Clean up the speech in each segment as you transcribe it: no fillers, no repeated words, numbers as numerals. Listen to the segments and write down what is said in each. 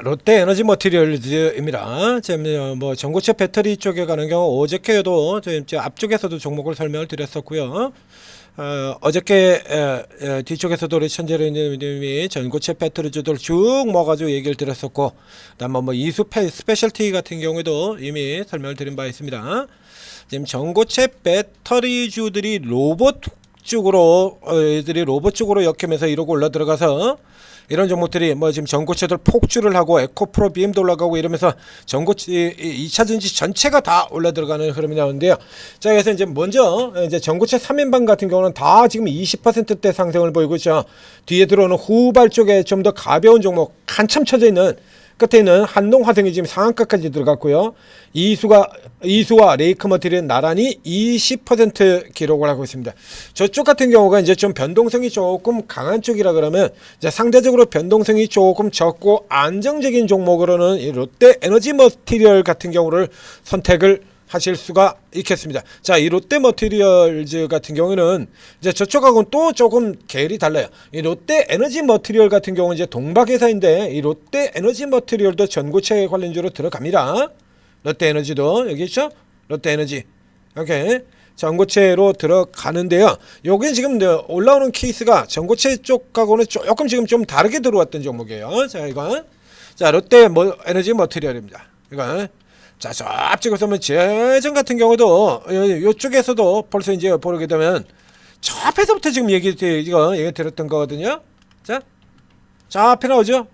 롯데에너지 머티리얼즈입니다. 지금 뭐 전고체 배터리 쪽에 가는 경우 어저께도 지금 앞쪽에서도 종목을 설명을 드렸었고요. 어저께 뒤쪽에서도 우리 천재로님이 전고체 배터리주들 쭉 모아가지고 얘기를 드렸었고, 그다음 뭐 이수 스페셜티 같은 경우에도 이미 설명을 드린 바 있습니다. 지금 전고체 배터리주들이 로봇 쪽으로 애들이 로봇 쪽으로 역행해서 이러고 올라 들어가서 이런 종목들이 뭐 지금 전고체들 폭주를 하고 에코프로 BM도 올라가고 이러면서 전고체 2차 전지 전체가 다 올라 들어가는 흐름이 나오는데요. 자, 그래서 이제 먼저 이제 전고체 3인방 같은 경우는 다 지금 20%대 상승을 보이고 있죠. 뒤에 들어오는 후발 쪽에 좀 더 가벼운 종목 한참 쳐져 있는 끝에 있는 한동화생이 지금 상한가까지 들어갔고요. 이수와 레이크 머티리얼은 나란히 20% 기록을 하고 있습니다. 저쪽 같은 경우가 이제 좀 변동성이 조금 강한 쪽이라 그러면 이제 상대적으로 변동성이 조금 적고 안정적인 종목으로는 이 롯데 에너지 머티리얼 같은 경우를 선택을 하실 수가 있겠습니다. 자, 이 롯데 머티리얼즈 같은 경우는 이제 저쪽하고는 또 조금 계열이 달라요. 이 롯데 에너지 머티리얼 같은 경우는 이제 동박회사인데 이 롯데 에너지 머티리얼도 전고체 관련주로 들어갑니다. 롯데 에너지도 여기 있죠? 롯데 에너지. 오케이. 전고체로 들어가는데요. 여기 지금 올라오는 케이스가 전고체 쪽하고는 조금 지금 좀 다르게 들어왔던 종목이에요. 자, 이건 자, 롯데 에너지 머티리얼입니다. 이건 자, 저 앞쪽에서 보면 재정 같은 경우도 이쪽에서도 벌써 이제 보게 되면 저 앞에서부터 지금 얘기 드렸던 거거든요. 자, 저 앞에 나오죠.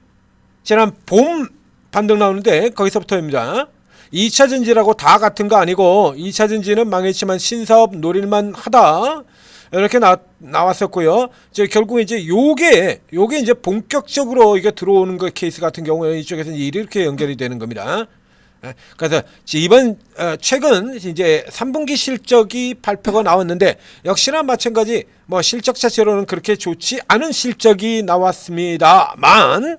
지난 봄 반등 나오는데 거기서부터입니다. 2차 전지라고 다 같은 거 아니고 2차 전지는 망했지만 신사업 노릴만 하다. 이렇게 나왔었고요. 이제 결국 이제 요게 이제 본격적으로 이게 들어오는 거 케이스 같은 경우에 이쪽에서는 이렇게 연결이 되는 겁니다. 그래서 이번 최근 이제 3분기 실적이 발표가 나왔는데 역시나 마찬가지 뭐 실적 자체로는 그렇게 좋지 않은 실적이 나왔습니다만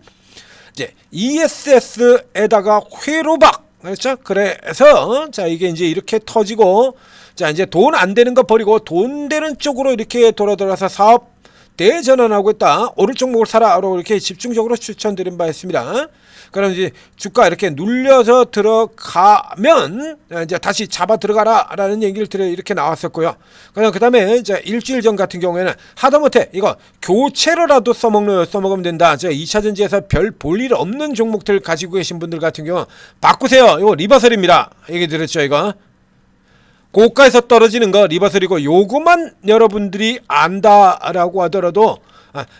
이제 ESS에다가 회로박, 그렇죠? 그래서 자, 이게 이제 이렇게 터지고 자, 이제 돈 안 되는 거 버리고 돈 되는 쪽으로 이렇게 돌아들어서 사업 대전환하고 있다. 오를 종목을 사라라고 이렇게 집중적으로 추천드린 바 있습니다. 그럼 이제 주가 이렇게 눌려서 들어가면 이제 다시 잡아 들어가라라는 얘기를 이렇게 나왔었고요. 그 다음에 이제 일주일 전 같은 경우에는 하다못해 이거 교체로라도 써먹으면 된다. 2차 전지에서 별 볼 일 없는 종목들 가지고 계신 분들 같은 경우 바꾸세요. 이거 리버설입니다. 얘기 들었죠, 이거? 고가에서 떨어지는 거 리버설이고 요거만 여러분들이 안다라고 하더라도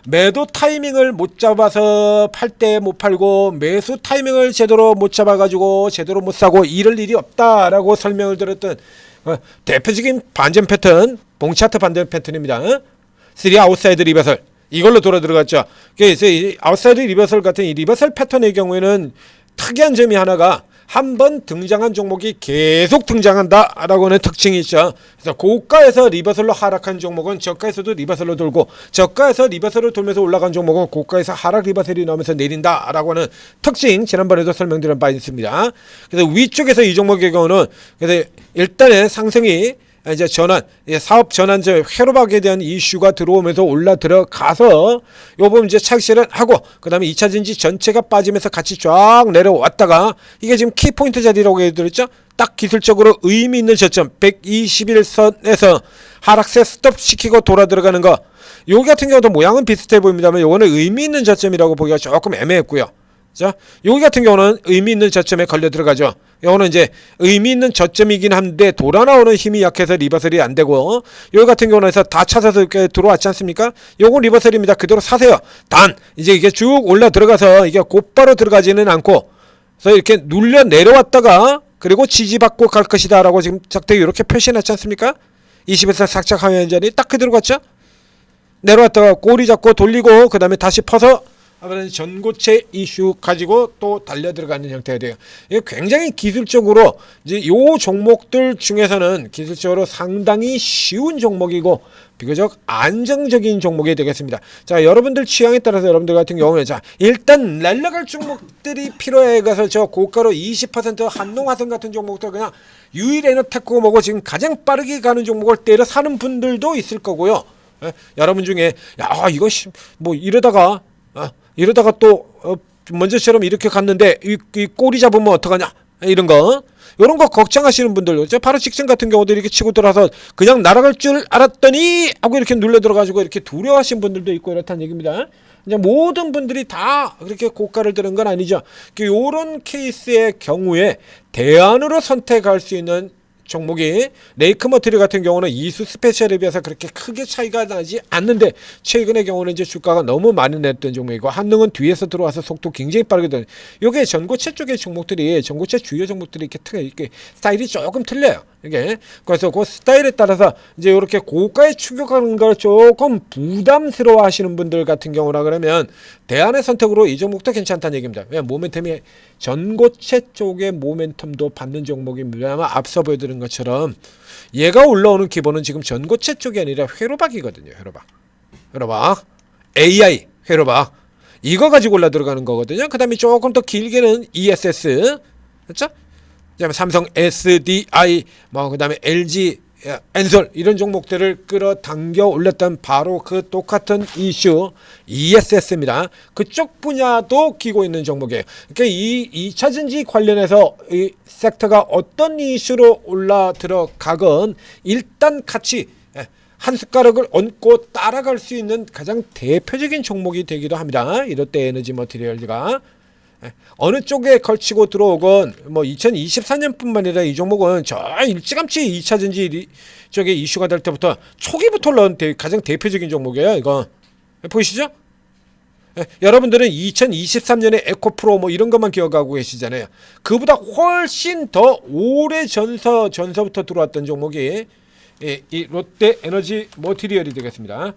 매도 타이밍을 못 잡아서 팔 때 못 팔고 매수 타이밍을 제대로 못 잡아가지고 제대로 못 사고 이럴 일이 없다라고 설명을 드렸던 대표적인 반전 패턴, 봉차트 반전 패턴입니다. 3 아웃사이드 리버설 이걸로 들어갔죠. 그래서 이 아웃사이드 리버설 같은 이 리버설 패턴의 경우에는 특이한 점이 하나가 한 번 등장한 종목이 계속 등장한다 라고 하는 특징이 있죠. 그래서 고가에서 리버설로 하락한 종목은 저가에서도 리버설로 돌고 저가에서 리버설을 돌면서 올라간 종목은 고가에서 하락 리버설이 나오면서 내린다 라고 하는 특징 지난번에도 설명드린 바 있습니다. 그래서 위쪽에서 이 종목의 경우는 그래서 일단은 상승이 이제 사업 전환, 회로박에 대한 이슈가 들어오면서 올라 들어가서 요 부분 이제 착실은 하고, 그 다음에 2차 전지 전체가 빠지면서 같이 쫙 내려왔다가 이게 지금 키포인트 자리라고 해드렸죠? 딱 기술적으로 의미 있는 저점 121선에서 하락세 스톱 시키고 돌아 들어가는 거. 여기 같은 경우도 모양은 비슷해 보입니다만 요거는 의미 있는 저점이라고 보기가 조금 애매했고요. 자, 여기 같은 경우는 의미 있는 저점에 걸려 들어가죠. 이거는 이제 의미 있는 저점이긴 한데 돌아 나오는 힘이 약해서 리버설이 안 되고, 여기 같은 경우는 해서 다 찾아서 이렇게 들어왔지 않습니까? 요건 리버설입니다. 그대로 사세요. 단 이제 이게 쭉 올라 들어가서 이게 곧바로 들어가지는 않고, 그래서 이렇게 눌려 내려왔다가 그리고 지지받고 갈 것이다라고 지금 작대 이렇게 표시해놨지 않습니까? 20에서 살짝 하면 전이 딱 그대로 갔죠. 내려왔다가 꼬리 잡고 돌리고 그 다음에 다시 퍼서 전고체 이슈 가지고 또 달려 들어가는 형태가 돼요. 이게 굉장히 기술적으로 이제 요 종목들 중에서는 기술적으로 상당히 쉬운 종목이고 비교적 안정적인 종목이 되겠습니다. 자, 여러분들 취향에 따라서 여러분들 같은 경우는 자, 일단 날라갈 종목들이 필요해 가서 저 고가로 20% 한동화성 같은 종목들 그냥 유일에너테크 뭐고 지금 가장 빠르게 가는 종목을 때려 사는 분들도 있을 거고요. 여러분 중에 야 이거 뭐 이러다가 또 먼저처럼 이렇게 갔는데 이 꼬리 잡으면 어떡하냐 이런 거 이런 거 걱정하시는 분들 바로 직전 같은 경우도 이렇게 치고 들어서 그냥 날아갈 줄 알았더니 하고 이렇게 눌려 들어가지고 이렇게 두려워하시는 분들도 있고 이렇다는 얘기입니다. 이제 모든 분들이 다 그렇게 고가를 드는 건 아니죠. 이런 케이스의 경우에 대안으로 선택할 수 있는 종목이 레이크 머티리얼 같은 경우는 이수 스페셜에 비해서 그렇게 크게 차이가 나지 않는데 최근의 경우는 이제 주가가 너무 많이 냈던 종목이고 한능은 뒤에서 들어와서 속도 굉장히 빠르게 되는 요게 전고체 쪽의 종목들이 전고체 주요 종목들이 이렇게 스타일이 조금 틀려요. 이게 그래서 그 스타일에 따라서 이제 이렇게 고가에 추격하는 걸 조금 부담스러워 하시는 분들 같은 경우라 그러면 대안의 선택으로 이 종목도 괜찮다는 얘기입니다. 왜 모멘텀이 전고체 쪽의 모멘텀도 받는 종목입니다. 아마 앞서 보여드린 것처럼 얘가 올라오는 기본은 지금 전고체 쪽이 아니라 회로박이거든요. 회로박 AI 회로박 이거 가지고 올라 들어가는 거거든요. 그 다음에 조금 더 길게는 ESS 그렇죠? 그다음에 삼성 SDI 뭐 그다음에 LG 엔솔 이런 종목들을 끌어당겨 올렸던 바로 그 똑같은 이슈 ESS입니다. 그쪽 분야도 끼고 있는 종목이에요. 그러니까 이 2차전지 관련해서 이 섹터가 어떤 이슈로 올라 들어가건 일단 같이 한 숟가락을 얹고 따라갈 수 있는 가장 대표적인 종목이 되기도 합니다. 이롯데 에너지 머티리얼즈가 어느 쪽에 걸치고 들어오건 뭐 2024년뿐만 아니라 이 종목은 저 일찌감치 2차전지 쪽에 이슈가 될 때부터 초기부터 올라온 가장 대표적인 종목이에요. 이거 보이시죠? 여러분들은 2023년에 에코프로 뭐 이런 것만 기억하고 계시잖아요. 그보다 훨씬 더 오래 전서부터 들어왔던 종목이 이 롯데 에너지 머티리얼이 되겠습니다.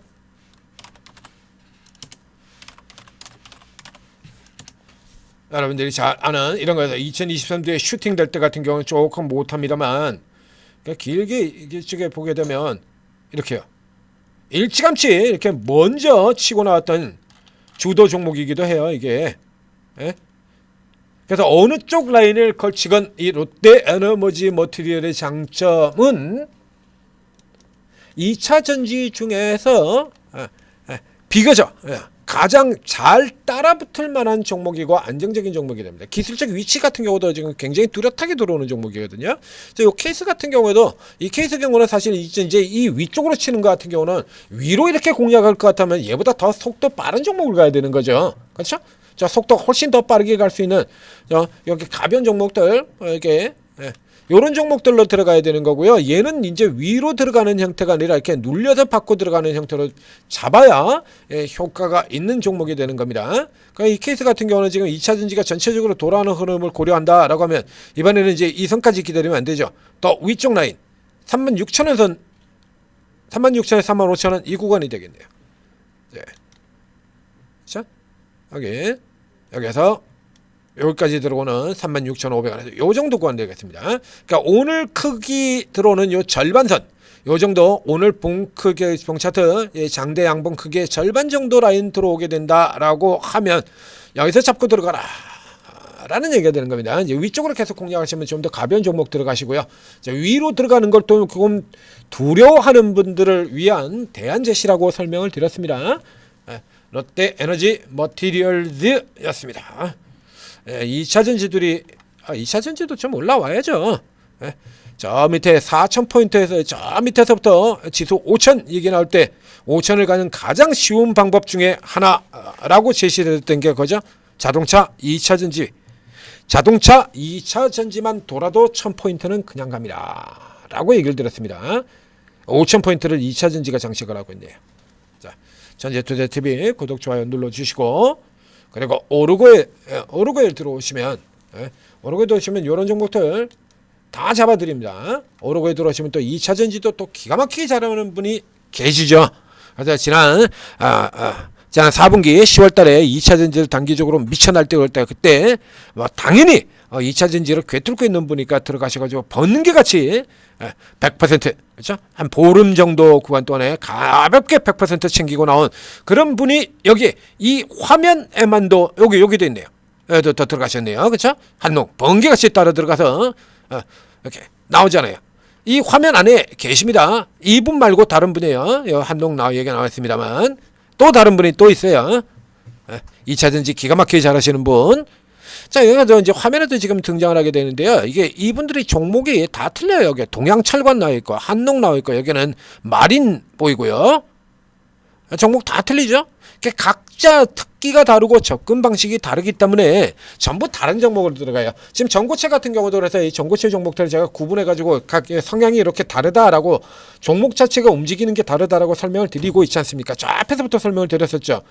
여러분들이 잘 아는 이런 거에서 2023년도에 슈팅 될 때 같은 경우는 조금 못합니다만 그러니까 길게 이쪽에 보게 되면 이렇게요. 일찌감치 이렇게 먼저 치고 나왔던 주도 종목이기도 해요. 이게 그래서 어느 쪽 라인을 걸치건 이 롯데 에너지 머티리얼의 장점은 2차 전지 중에서 비교적 가장 잘 따라붙을 만한 종목이고 안정적인 종목이 됩니다. 기술적 위치 같은 경우도 지금 굉장히 뚜렷하게 들어오는 종목이거든요. 이 케이스 같은 경우에도 이 케이스 경우는 사실 이제 이 위쪽으로 치는 것 같은 경우는 위로 이렇게 공략할 것 같으면 얘보다 더 속도 빠른 종목을 가야 되는 거죠. 그렇죠? 자, 속도 훨씬 더 빠르게 갈 수 있는 여기 가벼운 종목들 이렇게 요런 종목들로 들어가야 되는 거고요. 얘는 이제 위로 들어가는 형태가 아니라 이렇게 눌려서 받고 들어가는 형태로 잡아야 효과가 있는 종목이 되는 겁니다. 그러니까 이 케이스 같은 경우는 지금 2차 전지가 전체적으로 돌아오는 흐름을 고려한다라고 하면 이번에는 이제 이 선까지 기다리면 안 되죠. 더 위쪽 라인 36,000원 선 36,000원, 35,000원 이 구간이 되겠네요. 네. 자, 여기에서 여기까지 들어오는 36,500원에서 요 정도 구간 되겠습니다. 그러니까 오늘 크기 들어오는 요 절반선 요 정도 오늘 봉 크기 봉 차트 장대 양봉 크기의 절반 정도 라인 들어오게 된다라고 하면 여기서 잡고 들어가라 라는 얘기가 되는 겁니다. 이제 위쪽으로 계속 공략하시면 좀 더 가벼운 종목 들어가시고요. 위로 들어가는 걸 또 조금 두려워하는 분들을 위한 대안 제시라고 설명을 드렸습니다. 롯데 에너지 머티리얼즈였습니다. 2차전지들이 2차전지도 좀 올라와야죠. 저 밑에 4,000포인트에서 저 밑에서부터 지수 5,000 얘기 나올 때 5,000을 가는 가장 쉬운 방법 중에 하나라고 제시됐던 게 그죠? 자동차 2차전지. 자동차 2차전지만 돌아도 1,000포인트는 그냥 갑니다. 라고 얘기를 드렸습니다. 5,000포인트를 2차전지가 장식을 하고 있네요. 자, 전재투자TV 구독, 좋아요 눌러주시고 그리고 오르고에 들어오시면 오르고에 들어오시면 이런 종목들 다 잡아드립니다. 오르고에 들어오시면 또 2차전지도 또 기가 막히게 잘하는 분이 계시죠. 그래서 지난 4분기 10월달에 2차전지를 단기적으로 미쳐날 때 올 때 그때 뭐 당연히 2차전지를 괴뚫고 있는 분이니까 들어가셔가지고 번개같이 100% 그렇죠? 한 보름 정도 구간 동안에 가볍게 100% 챙기고 나온 그런 분이 여기 이 화면에만도 여기도 있네요. 더 들어가셨네요. 그렇죠? 한농 번개같이 따라 들어가서 이렇게 나오잖아요. 이 화면 안에 계십니다. 이분 말고 다른 분이에요. 한농 얘기가 나왔습니다만 또 다른 분이 또 있어요. 2차전지 기가 막히게 잘하시는 분. 자, 여기가 이제 화면에도 지금 등장을 하게 되는데요. 이게 이분들이 종목이 다 틀려요. 여기 동양철관 나와 있고, 한농 나와 있고, 여기는 마린 보이고요. 종목 다 틀리죠? 각자 특기가 다르고 접근 방식이 다르기 때문에 전부 다른 종목으로 들어가요. 지금 전고체 같은 경우도 그래서 이 전고체 종목들을 제가 구분해가지고 각 성향이 이렇게 다르다라고 종목 자체가 움직이는 게 다르다라고 설명을 드리고 있지 않습니까? 저 앞에서부터 설명을 드렸었죠.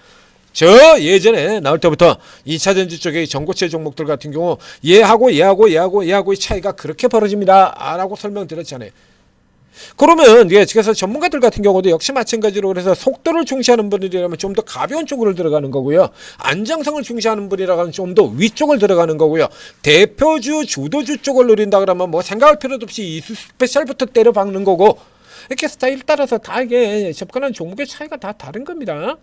저 예전에 나올 때부터 2차전지 쪽의 전고체 종목들 같은 경우 얘하고 얘하고의 차이가 그렇게 벌어집니다 라고 설명드렸잖아요. 그러면 그래서 전문가들 같은 경우도 역시 마찬가지로 그래서 속도를 중시하는 분들이라면 좀 더 가벼운 쪽으로 들어가는 거고요. 안정성을 중시하는 분이라면 좀 더 위쪽을 들어가는 거고요. 대표주 주도주 쪽을 노린다 그러면 뭐 생각할 필요도 없이 이수 스페셜부터 때려 박는 거고, 이렇게 스타일 따라서 다 이게 접근하는 종목의 차이가 다 다른 겁니다.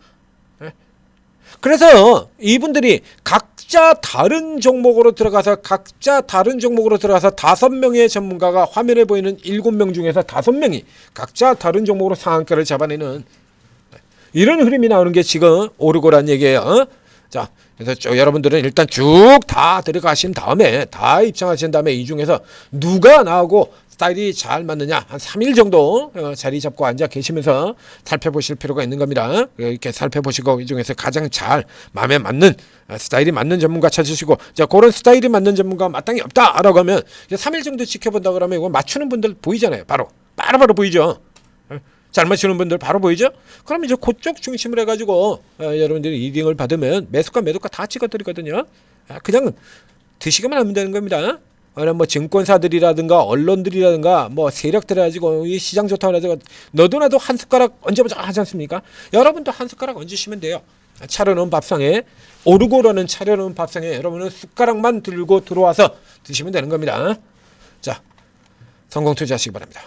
그래서 이분들이 각자 다른 종목으로 들어가서 5명의 전문가가 화면에 보이는 7명 중에서 5명이 각자 다른 종목으로 상한가를 잡아내는 이런 흐름이 나오는 게 지금 오르고란 얘기예요. 자, 그래서 여러분들은 일단 쭉 다 들어가신 다음에 다 입장하신 다음에 이 중에서 누가 나오고 스타일이 잘 맞느냐 한 3일 정도 자리 잡고 앉아 계시면서 살펴보실 필요가 있는 겁니다. 이렇게 살펴보시고 이 중에서 가장 잘 마음에 맞는 스타일이 맞는 전문가 찾으시고, 자, 그런 스타일이 맞는 전문가 마땅히 없다라고 하면 3일 정도 지켜본다 그러면 이거 맞추는 분들 보이잖아요. 바로 보이죠. 잘 맞추는 분들 바로 보이죠? 그럼 이제 그쪽 중심으로 해가지고 여러분들이 리딩을 받으면 매수가 매도가 다 찍어드리거든요. 그냥 드시기만 하면 되는 겁니다. 뭐 증권사들이라든가 언론들이라든가 뭐 세력들 해가지고 이 시장 좋다고 해가지고 너도 나도 한 숟가락 얹어보자 하지 않습니까? 여러분도 한 숟가락 얹으시면 돼요. 차려놓은 밥상에, 오르고라는 차려놓은 밥상에 여러분은 숟가락만 들고 들어와서 드시면 되는 겁니다. 자, 성공 투자하시기 바랍니다.